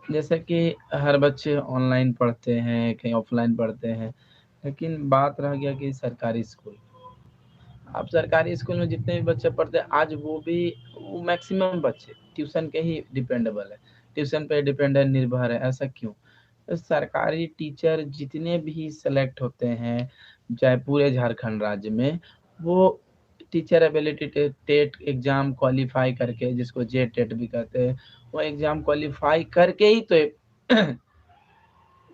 जैसे कि हर बच्चे ऑनलाइन पढ़ते हैं, कहीं ऑफलाइन पढ़ते हैं, लेकिन बात रह गया कि सरकारी स्कूल। अब सरकारी स्कूल में जितने भी बच्चे पढ़ते हैं, आज वो मैक्सिमम बच्चे ट्यूशन के ही डिपेंडेबल है, ट्यूशन पे डिपेंड है, निर्भर है। ऐसा क्यों? तो सरकारी टीचर जितने भी सेलेक्ट होते हैं, चाहे पूरे झारखंड राज्य में, वो teacher ability TET exam qualify करके, जिसको जे टेट भी कहते हैं, वो एग्जाम क्वालिफाई करके ही तो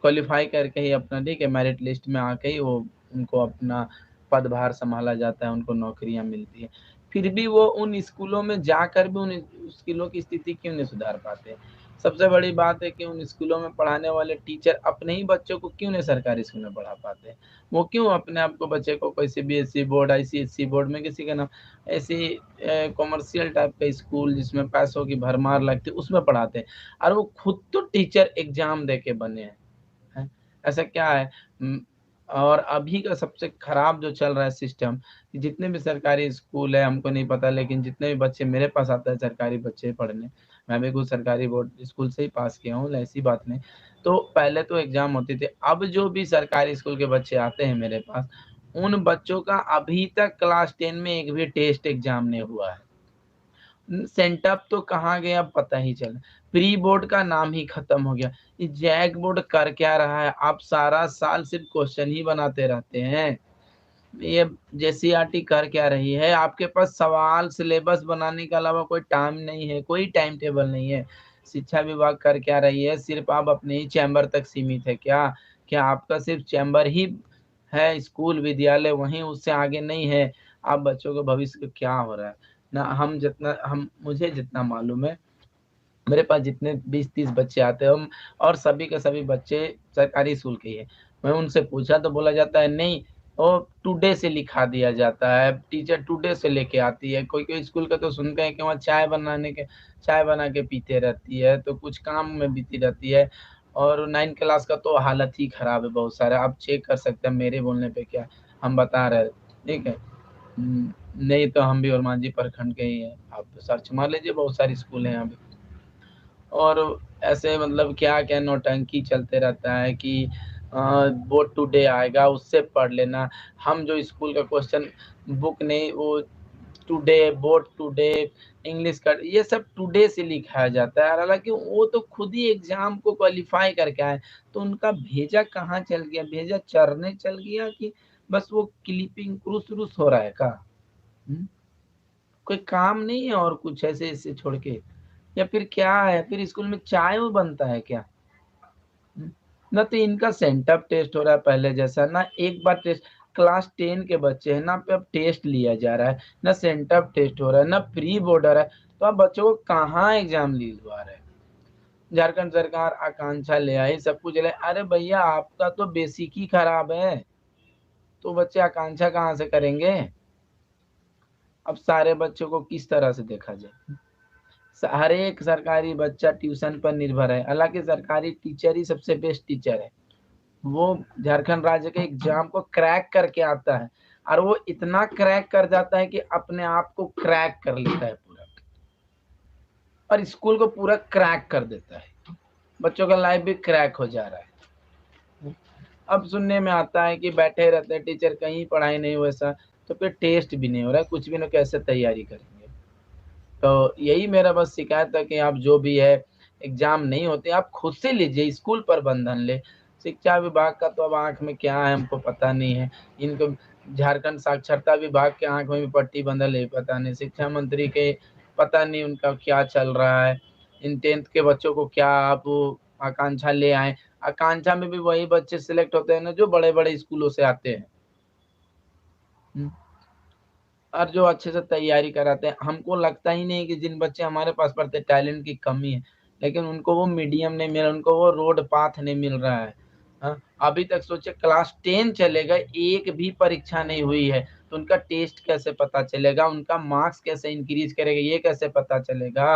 क्वालिफाई करके ही अपना, ठीक है, मेरिट लिस्ट में आके ही वो उनको अपना पदभार संभाला जाता है, उनको नौकरियां मिलती है। फिर भी वो उन स्कूलों में जाकर भी उन स्कूलों की स्थिति क्यों नहीं सुधार पाते? सबसे बड़ी बात है कि उन स्कूलों में पढ़ाने वाले टीचर अपने ही बच्चों को क्यों नहीं सरकारी स्कूल में पढ़ा पाते? वो क्यों अपने आप को बच्चे को कोई सीबीएसई बोर्ड, आईसीएसई बोर्ड में किसी का नाम ऐसी कॉमर्शियल टाइप का स्कूल जिसमें पैसों की भरमार लगती है उसमें पढ़ाते हैं, और वो खुद तो टीचर एग्जाम दे के बने हैं। हैं? ऐसा क्या है? और अभी का सबसे खराब जो चल रहा है सिस्टम, कि जितने भी सरकारी स्कूल है, हमको नहीं पता, लेकिन जितने भी बच्चे मेरे पास आते हैं सरकारी बच्चे पढ़ने, मैं भी खुद सरकारी बोर्ड स्कूल से ही पास किया हूँ, ऐसी बात नहीं। तो पहले तो एग्जाम होते थे, अब जो भी सरकारी स्कूल के बच्चे आते हैं मेरे पास, उन बच्चों का अभी तक क्लास 10 में एक भी टेस्ट एग्जाम नहीं हुआ है। सेंटअप तो कहाँ गया पता ही चला। प्री बोर्ड का नाम ही खत्म हो गया। ये जैक बोर्ड कर क्या रहा है? आप सारा साल सिर्फ क्वेश्चन ही बनाते रहते हैं। ये जेसीईआरटी कर क्या रही है? आपके पास सवाल सिलेबस बनाने के अलावा कोई टाइम नहीं है, कोई टाइम टेबल नहीं है। शिक्षा विभाग कर क्या रही है? सिर्फ आप अपने ही चैम्बर तक सीमित है क्या? क्या आपका सिर्फ चैम्बर ही है, स्कूल विद्यालय वहीं, उससे आगे नहीं है? आप बच्चों के भविष्य का क्या हो रहा है? ना हम मुझे जितना मालूम है, मेरे पास जितने 20-30 बच्चे आते हैं, हम और सभी के सभी बच्चे सरकारी स्कूल के ही है। मैं उनसे पूछा तो बोला जाता है नहीं, वो टुडे से लिखा दिया जाता है, टीचर टुडे से लेके आती है। कोई-कोई स्कूल का तो सुनते हैं कि वहाँ चाय बना के पीते रहती है, तो कुछ काम में बीती रहती है। और 9 क्लास का तो हालत ही खराब है बहुत सारा, आप चेक कर सकते हैं मेरे बोलने पे क्या हम बता रहे हैं, ठीक है? नहीं तो हम भी और मांझी प्रखंड के ही हैं, आप सर्च मार लीजिए, बहुत सारे स्कूल हैं यहाँ पे। और ऐसे मतलब क्या-क्या नौटंकी चलते रहता है कि बोर्ड टुडे आएगा उससे पढ़ लेना। हम जो स्कूल का क्वेश्चन बुक नहीं, वो टुडे, बोर्ड टुडे, इंग्लिश का ये सब टुडे से लिखाया जाता है, और हालाँकि वो तो खुद ही एग्ज़ाम को क्वालीफाई करके आए, तो उनका भेजा कहाँ चल गया? भेजा चरने चल गया कि बस वो क्लिपिंग क्रूस-व्रूस हो रहा है का? हुँ? कोई काम नहीं है और कुछ ऐसे-ऐसे छोड़ के? या फिर क्या है? फिर स्कूल में चाय वो बनता है क्या? हुँ, ना तो इनका सेंटअप टेस्ट हो रहा है पहले जैसा, ना एक बार टेस्ट। क्लास 10 के बच्चे हैं, ना पे अब टेस्ट लिया जा रहा है, ना सेंटअप टेस्ट हो रहा है, ना प्री बोर्ड हो रहा है, तो आप बच्चों को कहाँ एग्ज़ाम दिलवा रहे हैं? झारखंड सरकार आकांक्षा ले आई, सब कुछ ले, अरे भैया आपका तो बेसिक ही खराब है, तो बच्चे आकांक्षा कहाँ से करेंगे? अब सारे बच्चों को किस तरह से देखा जाए? हर एक सरकारी बच्चा ट्यूशन पर निर्भर है, हालाँकि सरकारी टीचर ही सबसे बेस्ट टीचर है। वो झारखंड राज्य के एग्ज़ाम को क्रैक करके आता है, और वो इतना क्रैक कर जाता है कि अपने आप को क्रैक कर लेता है पूरा, और स्कूल को पूरा क्रैक कर देता है। बच्चों का लाइफ भी क्रैक हो जा रहा है। अब सुनने में आता है कि बैठे रहते हैं टीचर, कहीं पढ़ाई नहीं वैसा, तो फिर टेस्ट भी नहीं हो रहा है, कुछ भी ना, कैसे तैयारी करेंगे? तो यही मेरा बस शिकायत है कि आप जो भी है, एग्ज़ाम नहीं होते, आप खुद से लीजिए, स्कूल प्रबंधन ले। शिक्षा विभाग का तो अब आँख में क्या है हमको पता नहीं है। इनको झारखंड साक्षरता विभाग के आँख में भी पट्टी बंधल है, पता नहीं। शिक्षा मंत्री के पता नहीं उनका क्या चल रहा है। इन 10th के बच्चों को क्या आप आकांक्षा ले आएँ। आकांक्षा में भी वही बच्चे सेलेक्ट होते हैं ना जो बड़े-बड़े स्कूलों से आते हैं। हुँ। और जो अच्छे से तैयारी कराते हैं, हमको लगता ही नहीं कि जिन बच्चे हमारे पास पढ़ते हैं टैलेंट की कमी है, लेकिन उनको वो मीडियम नहीं मिल रहा, उनको वो रोड पाथ नहीं मिल रहा है। हाँ, अभी तक सोचिए क्लास 10 चलेगा, एक भी परीक्षा नहीं हुई है, तो उनका टेस्ट कैसे पता चलेगा? उनका मार्क्स कैसे इंक्रीज़ करेगा, ये कैसे पता चलेगा?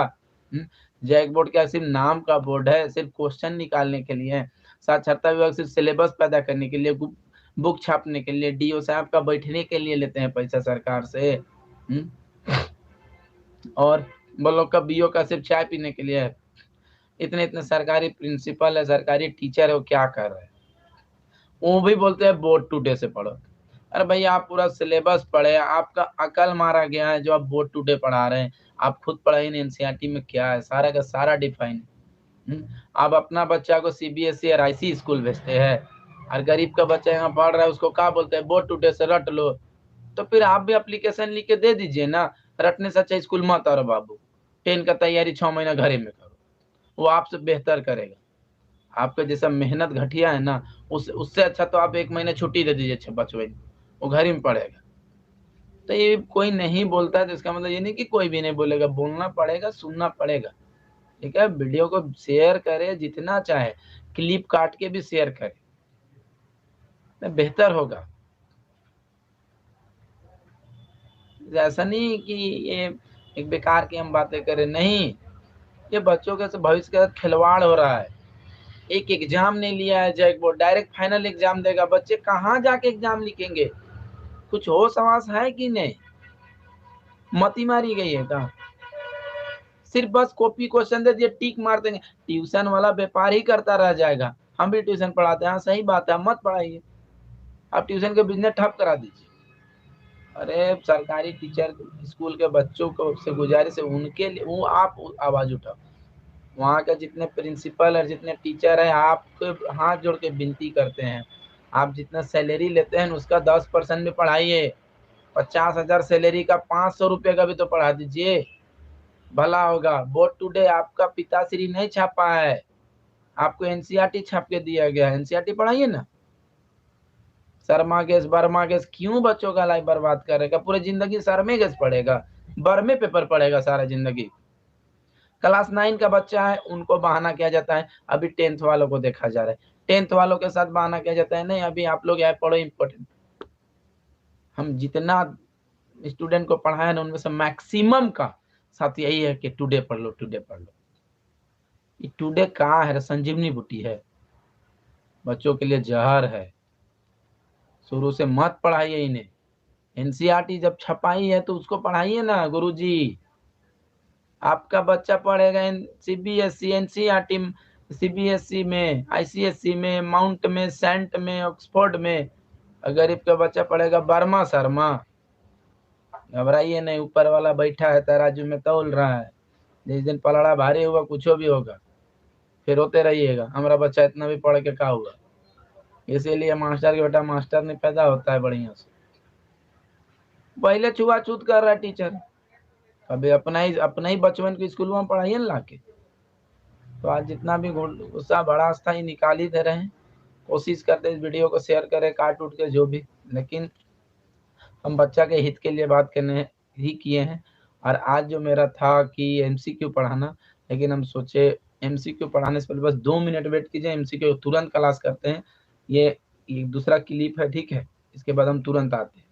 हुँ, जैक बोर्ड क्या सिर्फ़ नाम का बोर्ड है, सिर्फ़ क्वेश्चन निकालने के लिए है। साक्षरता विभाग सिर्फ़ सिलेबस पैदा करने के लिए, बुक छापने के लिए, डीओ साहब का बैठने के लिए लेते हैं पैसा सरकार से। और ब्लॉक का बीओ का सिर्फ चाय पीने के लिए है। इतने इतने सरकारी प्रिंसिपल है, सरकारी टीचर है, वो क्या कर रहे हैं? वो भी बोलते हैं बोर्ड टूडे से पढ़ो। अरे भैया आप पूरा सिलेबस पढ़े, आपका अकल मारा गया है जो आप बोर्ड टूडे पढ़ा रहे हैं। आप खुद पढ़ाई नहीं, एनसीईआरटी में क्या है, सारा का सारा डिफाइन। आप अपना बच्चा को सीबीएसई और आईसी स्कूल भेजते हैं, और गरीब का बच्चा यहाँ पढ़ रहा है उसको क्या बोलते हैं, बोर्ड टूडे से रट लो। तो फिर आप भी एप्लीकेशन लिख के दे दीजिए ना, रटने से अच्छा स्कूल मत आओ बाबू, 10 का तैयारी 6 महीना घरे में करो, वो आपसे बेहतर करेगा। आपका जैसा मेहनत घटिया है ना, उससे अच्छा तो आप 1 महीने छुट्टी दे दीजिए अच्छा बच्चों, वो घर ही में पढ़ेगा। तो ये कोई नहीं बोलता है तो इसका मतलब ये नहीं कि कोई भी नहीं बोलेगा, बोलना पड़ेगा, सुनना पड़ेगा। ठीक है, वीडियो को शेयर करे जितना चाहे, क्लिप काट के भी शेयर करे, तो बेहतर होगा। ऐसा नहीं कि ये एक बेकार की हम बातें करें, नहीं, ये बच्चों के भविष्य के साथ खिलवाड़ हो रहा है। एक एग्जाम नहीं लिया है JAC board, direct final exam देगा, बच्चे कहाँ जाके एग्जाम लिखेंगे? कुछ होश आवास है कि नहीं? मती मारी गई है का? सिर्फ बस कॉपी क्वेश्चन दे दिए, टिक मार देंगे। ट्यूशन वाला व्यापार ही करता रह जाएगा। हम भी ट्यूशन पढ़ाते हैं, हाँ सही बात है, मत पढ़ाइए, आप ट्यूशन के बिजनेस ठप करा दीजिए। अरे सरकारी टीचर स्कूल के बच्चों को से गुजारिश है, उनके लिए वो आप आवाज उठाओ। वहाँ के जितने प्रिंसिपल और जितने टीचर हैं, आपके हाथ जोड़ के विनती करते हैं, आप जितना सैलरी लेते हैं उसका 10% भी पढ़ाइए। 50,000 सैलरी का 500 रुपये का भी तो पढ़ा दीजिए, भला होगा। बोर्ड टूडे आपका पिताश्री नहीं छापा है, आपको एनसीईआरटी छाप के दिया गया है, एनसीईआरटी पढ़ाइए ना। शर्मा गैस बर्मा गैस क्यों बच्चों का लाइफ बर्बाद करेगा? पूरी जिंदगी शर्मे गैस पढ़ेगा, बर्मे पेपर पढ़ेगा सारा जिंदगी। क्लास 9 का बच्चा है, उनको बहाना किया जाता है, अभी 10th वालों को देखा जा रहा है, 10th वालों के साथ बहाना किया जाता है, नहीं अभी आप लोग यहाँ पढ़ो, इम्पोर्टेंट। हम जितना स्टूडेंट को पढ़ाया ना, उनमें से मैक्सिमम का साथ यही है कि टुडे पढ़ लो, टुडे पढ़ लो। ये टुडे कहाँ है? संजीवनी बूटी है, बच्चों के लिए जहर है। शुरू से मत पढ़ाइए इन्हें। एनसीईआरटी जब छपाई है तो उसको पढ़ाइए ना गुरुजी। आपका बच्चा पढ़ेगा सीबीएसई, एनसीईआरटी, सीबीएसई में, आईसीएसई में, माउंट में, सेंट में, ऑक्सफोर्ड में। गरीब का बच्चा पढ़ेगा बर्मा शर्मा। घबराइए नहीं, ऊपर वाला बैठा है, तराजू में तौल रहा है। जिस दिन पलड़ा भारी हुआ, कुछ भी होगा, फिर रोते रहिएगा हमारा बच्चा इतना भी पढ़ के क्या हुआ। इसीलिए मास्टर के बेटा मास्टर नहीं पैदा होता है बढ़िया से। पहले छुआछूत कर रहा है टीचर, अभी अपना ही बचपन के स्कूल में पढ़ाइए ना लाके। तो आज जितना भी गुस्सा बड़ा था ही निकाल ही दे रहे हैं। कोशिश करते इस वीडियो को शेयर करें, काट उठ के जो भी, लेकिन हम बच्चा के हित के लिए बात करने ही किए हैं। और आज जो मेरा था कि एमसीक्यू पढ़ाना, लेकिन हम सोचे एमसीक्यू पढ़ाने से पहले बस 2 मिनट वेट कीजिए, एमसीक्यू तुरंत क्लास करते हैं। ये दूसरा क्लिप है, ठीक है, इसके बाद हम तुरंत आते हैं।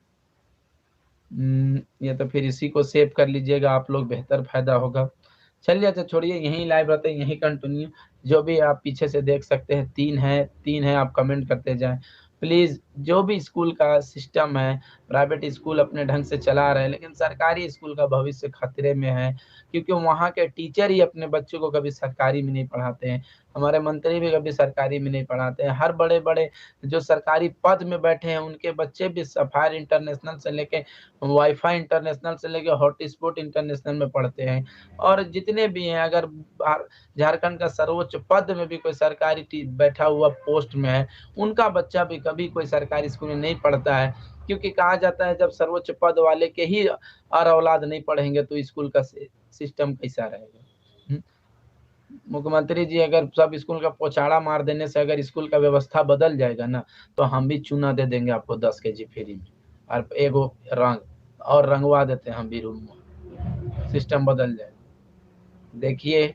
ये तो फिर इसी को सेव कर लीजिएगा आप लोग, बेहतर फायदा होगा। चलिए अच्छा छोड़िए, यहीं लाइव रहते हैं, यहीं कंटिन्यू, जो भी आप पीछे से देख सकते हैं, 3 है, आप कमेंट करते जाएं प्लीज़। जो भी स्कूल का सिस्टम है, प्राइवेट स्कूल अपने ढंग से चला रहे हैं, लेकिन सरकारी स्कूल का भविष्य खतरे में है, क्योंकि वहाँ के टीचर ही अपने बच्चों को कभी सरकारी में नहीं पढ़ाते हैं। हमारे मंत्री भी कभी सरकारी में नहीं पढ़ाते हैं। हर बड़े बड़े जो सरकारी पद में बैठे हैं, उनके बच्चे भी सफायर इंटरनेशनल से लेके वाईफाई इंटरनेशनल से लेके हॉटस्पॉट इंटरनेशनल में पढ़ते हैं। और जितने भी हैं, अगर झारखंड का सर्वोच्च पद में भी कोई सरकारी बैठा हुआ पोस्ट में है, उनका बच्चा भी कभी कोई सरकारी स्कूल में नहीं पढ़ता है, क्योंकि कहा जाता है जब सर्वोच्च पद वाले के ही और औलाद नहीं पढ़ेंगे तो स्कूल का सिस्टम कैसा रहेगा। मुख्यमंत्री जी अगर सब स्कूल का पोछाड़ा मार देने से अगर स्कूल का व्यवस्था बदल जाएगा ना, तो हम भी चूना दे देंगे आपको 10 kg फ्री में, और एगो रंग और रंगवा देते हैं हम भी रूम में, सिस्टम बदल जाए। देखिए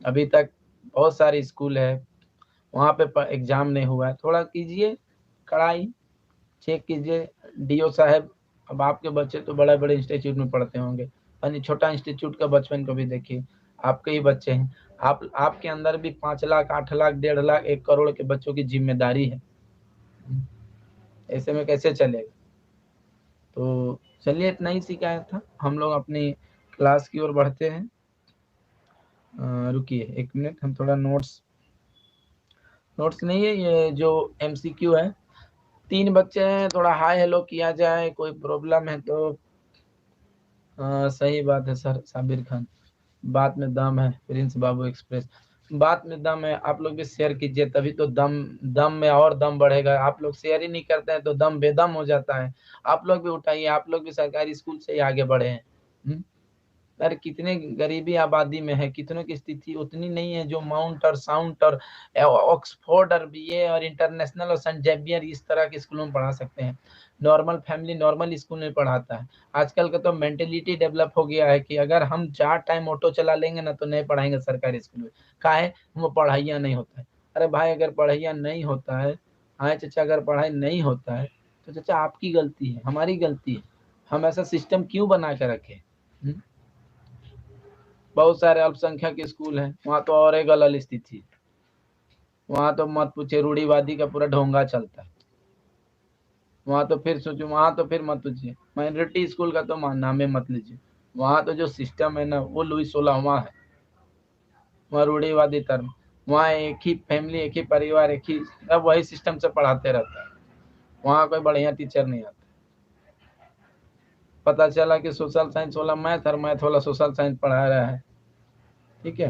अभी तक बहुत सारे स्कूल है, वहाँ पे एग्जाम नहीं हुआ है, थोड़ा कीजिए कड़ाई, चेक कीजिए। डीओ साहब, अब आपके बच्चे तो बड़े बड़े इंस्टीट्यूट में पढ़ते होंगे, यानी छोटा इंस्टीट्यूट का बचपन को भी देखिए, आपके ही बच्चे हैं। आपके अंदर भी 5 लाख, 8 लाख, 1.5 लाख, 1 करोड़ के बच्चों की जिम्मेदारी है। ऐसे में कैसे चलेगा? तो चलिए, इतना ही शिकायत था, हम लोग अपनी क्लास की ओर बढ़ते हैं। रुकिए 1 मिनट, हम थोड़ा नोट्स नहीं है, ये जो एमसीक्यू है। 3 बच्चे हैं, थोड़ा हाय हेलो किया जाए, कोई प्रॉब्लम है तो सही बात है सर। साबिर खान, बात में दम है। प्रिंस बाबू एक्सप्रेस, बात में दम है। आप लोग भी शेयर कीजिए, तभी तो दम में और दम बढ़ेगा। आप लोग शेयर ही नहीं करते हैं तो दम बेदम हो जाता है। आप लोग भी उठाइए, आप लोग भी सरकारी स्कूल से ही आगे बढ़े हैं। अरे कितने गरीबी आबादी में है, कितनों की स्थिति उतनी नहीं है जो माउंट और साउंट और ऑक्सफोर्ड और बीए और इंटरनेशनल और सेंट जेवियर इस तरह के स्कूलों में पढ़ा सकते हैं। नॉर्मल फैमिली नॉर्मल स्कूल में पढ़ाता है। आजकल का तो मेंटेलिटी डेवलप हो गया है कि अगर हम 4 टाइम ऑटो चला लेंगे ना तो नहीं पढ़ाएंगे सरकारी स्कूल में। काहे? वो पढ़ाइया नहीं होता है। अरे भाई अगर पढ़ाइया नहीं होता है, हाँ चाचा, अगर पढ़ाई नहीं होता है तो चाचा आपकी गलती है, हमारी गलती है। हम ऐसा सिस्टम क्यों बना के रखे? बहुत सारे अल्पसंख्यक स्कूल हैं, वहाँ तो और एक अलग स्थिति है। वहाँ तो मत पूछिए, रूढ़िवादी का पूरा ढोंगा चलता है। वहाँ तो फिर सोचो, वहाँ तो फिर मत पूछिए, माइनॉरिटी स्कूल का तो नामे मत लीजिए। वहाँ तो जो सिस्टम है ना वो लुई 16वां है। वहाँ रूढ़िवादी धर्म, वहाँ एक ही फैमिली, एक ही परिवार, एक ही सब वही सिस्टम से पढ़ाते रहता है। वहाँ कोई बढ़िया टीचर नहीं आता। पता चला कि सोशल साइंस वाला मैथ और मैथ वाला सोशल साइंस पढ़ा रहा है। ठीक है,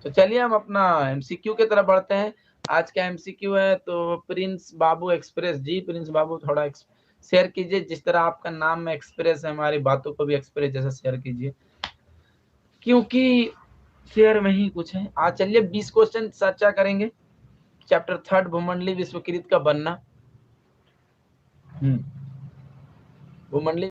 तो चलिए हम अपना एमसीक्यू की तरफ बढ़ते हैं। आज का एमसीक्यू है तो प्रिंस बाबू एक्सप्रेस जी, प्रिंस बाबू थोड़ा शेयर कीजिए। जिस तरह आपका नाम में एक्सप्रेस है, हमारी बातों को भी एक्सप्रेस जैसा शेयर कीजिए, क्योंकि शेयर में ही कुछ है। आज चलिए 20 क्वेश्चन चर्चा करेंगे। चैप्टर 3 भूमंडलीय विश्वकृत का बनना। भूमंडलीय